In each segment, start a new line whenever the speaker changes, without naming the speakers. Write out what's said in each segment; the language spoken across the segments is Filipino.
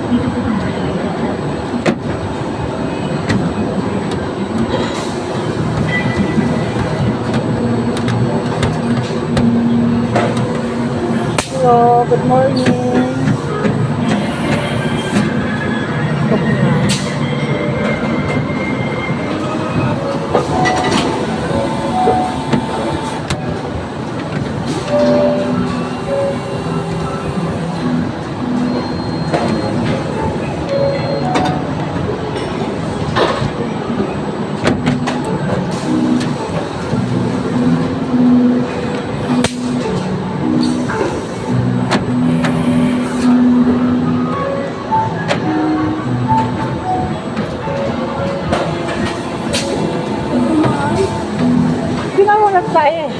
Hello, good morning. Pinawalad tayo eh.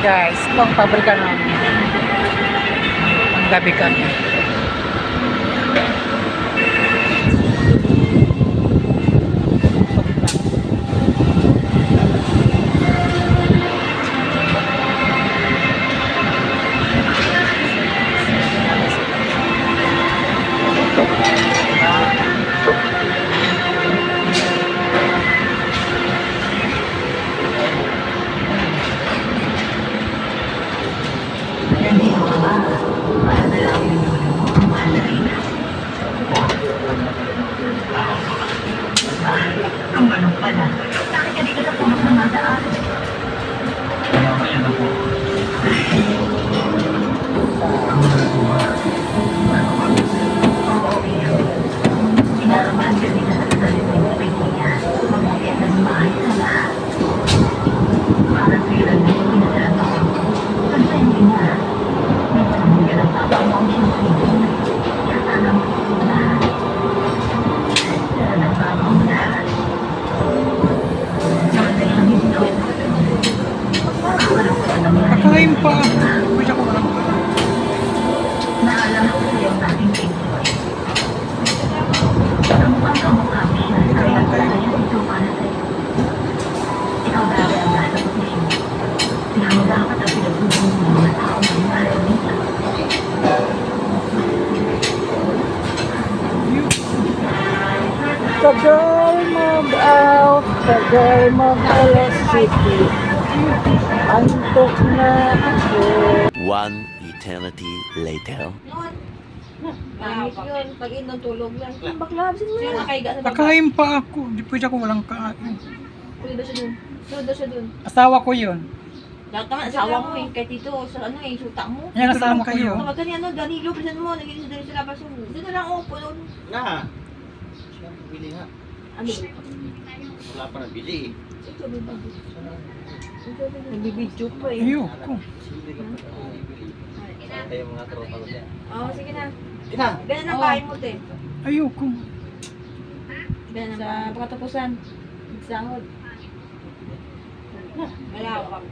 Guys, itong pabrika namin. Ang gabi kami. Kakain pa. Pwede ako walang kain. Tagal mag-out, tagal mag-alas city. Antok na ako.
One eternity later.
Pangit yun. Pag inom tulog lang. Bakla, sino mo nakaiga sa baba?
Kakain pa ako. Di pwede ako walang kain.
Sunod daw siya dun. Sunod daw siya dun.
Asawa ko yun.
Lahat naman, asawa mo eh. Kahit dito, sa ano eh, suta mo.
Yan, asawa ko yun.
Kapag ganyan, ano, Danilo, pisan mo, naging sa sa labas mo. Dito lang ako, puno.
Na. Siya bili nga.
Ano?
Wala pa nabili.
Ito, bibidyo. Nagbibidyo pa eh.
Ayoko.
Hindi ka pa nabili. Tayo mga tropa ko dyan.
Oo, sige na.
Ina.
Ganyan ang bahay mo, te.
Ayoko.
Ganyan sa pagkatapusan. Magsahod. Malawak.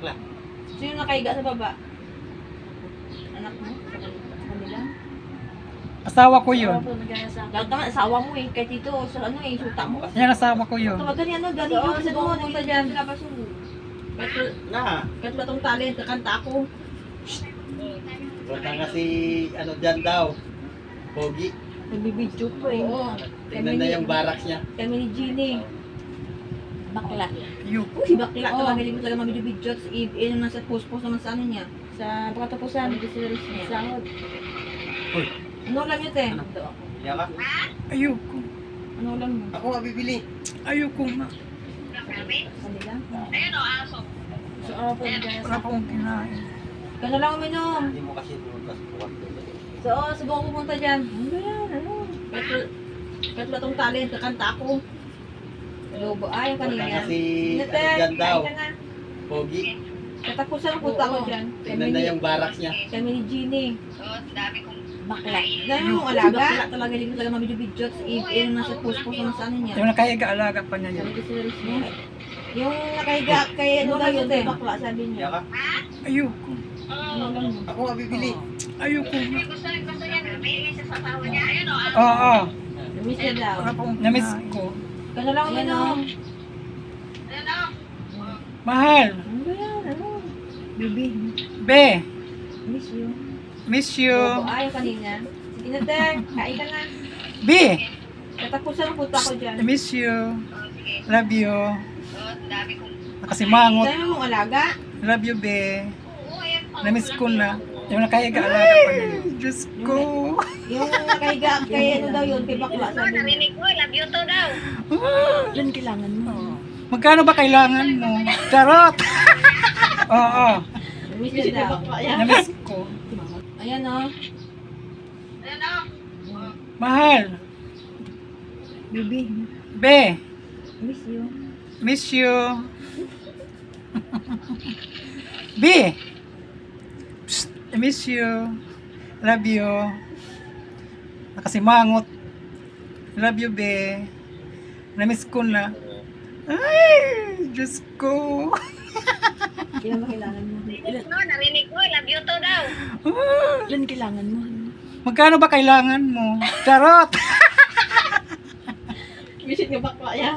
Wala.
Sino nakaiga sa baba? Anak mo? Sa kanila?
Asawa ko yun.
Lahat naman, asawa mo eh. Kahit dito, sa ano eh, suta mo.
Yan, asawa ko yun.
Kapag ganyan, ano, Danilo, pisan mo, naging dyan sa labas mo.
Na.
Kahit ba itong talent, kakanta ako.
Wala nga si ano dyan daw. Pogi.
Nagbibidyo pa eh. Oo.
Tingnan na yung barracks niya.
Kami ni Jeannie. Bakla.
Ayoko.
Uy, bakla. Tumagaling mo talaga mamidyo-video. Yun naman sa post-post naman sa ano niya. Sa pagkatapusan. Sa sahod.
Uy.
Ano ulam niyo, te?
Iya ka?
Ayoko.
Ano ulam mo?
Ako nga bibili.
Ayoko nga.
Kanila? Ayun o, aso. So, po,
Wala pa akong kinain.
Gano'n lang uminom.
Hindi mo kasi pumunta sa buwan.
So, subukan ko pumunta dyan. Ano yan? Ano? Kahit ba itong talent, kakanta ako. Lobo. Ay, yung kanina.
Wala nga si
Nete,
ano dyan daw.
kain ka na.
Pogi.
Katapusan ang punta ko dyan.
Tingnan na yung barracks niya.
Kami ni Jeannie. Bakla. Dahil yung alaga. Bakla talaga din ko talaga mabidyo-bidyo. Yun nasa post-post naman sa ano niya.
Yung nakaiga-alaga pa niya yun.
Yung nakahiga kay ano daw yun, te? Bakla, sabi
Iya
niya.
ka?
Ayoko.
Ano lang mo?
Ako nga bibili.
Ayoko nga. Oo.
Namiss niya daw.
Wala pa akong namiss ko.
Gano'n lang uminom.
Mahal.
Ano ba yan? Ano? Bibi.
Be.
Miss you.
Miss you.
Lobo. Ay, yung kanina. Sige na, te. Kain ka na.
Be.
Katapusan ang punta ko dyan.
Miss you. Love you. Nakasimangot.
Dahil mong alaga.
Love you, be. Namiss ko na. Yung nakaiga-alaga pa niya yun. Diyos ko.
Yung nakahiga kay ano daw yun, kay bakla, sabi niya.
Narinig ko, love you to daw.
Yan kailangan mo.
Magkano ba kailangan mo? Charot! Oo.
Namiss niya daw.
Namiss ko.
Ayan o.
Mahal.
Bibi.
Be.
Miss you.
Miss you. Be. Psst, I miss you. Love you. Nakasimangot. Love you, be. Namiss ko na. Ay, Diyos ko.
Ilan ba kailangan mo?
No, narinig ko, love you to daw.
Ilan kailangan mo?
Magkano ba kailangan mo? Charot!
Visit nga bakla yan.